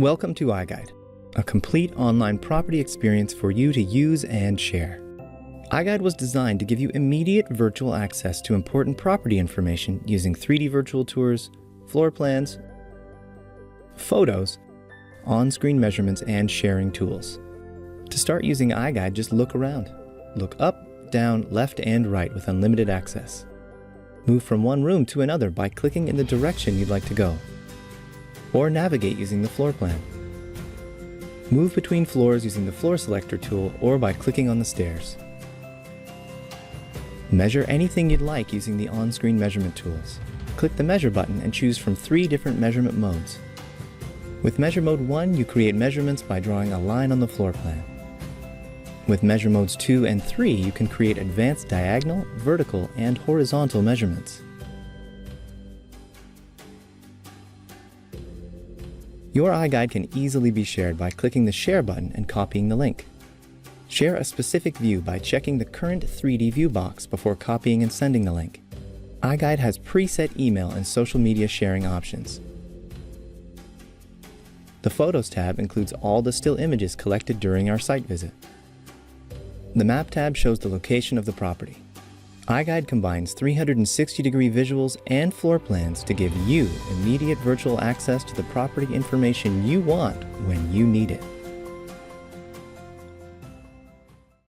Welcome to iGuide, a complete online property experience for you to use and share. iGuide was designed to give you immediate virtual access to important property information using 3D virtual tours, floor plans, photos, on-screen measurements, and sharing tools. To start using iGuide, just look around. Look up, down, left, and right with unlimited access. Move from one room to another by clicking in the direction you'd like to go. Or navigate using the floor plan. Move between floors using the floor selector tool or by clicking on the stairs. Measure anything you'd like using the on-screen measurement tools. Click the Measure button and choose from 3 different measurement modes. With Measure Mode 1, you create measurements by drawing a line on the floor plan. With Measure Modes 2 and 3, you can create advanced diagonal, vertical, and horizontal measurements. Your iGuide can easily be shared by clicking the Share button and copying the link. Share a specific view by checking the current 3D view box before copying and sending the link. iGuide has preset email and social media sharing options. The Photos tab includes all the still images collected during our site visit. The Map tab shows the location of the property. iGuide combines 360-degree visuals and floor plans to give you immediate virtual access to the property information you want when you need it.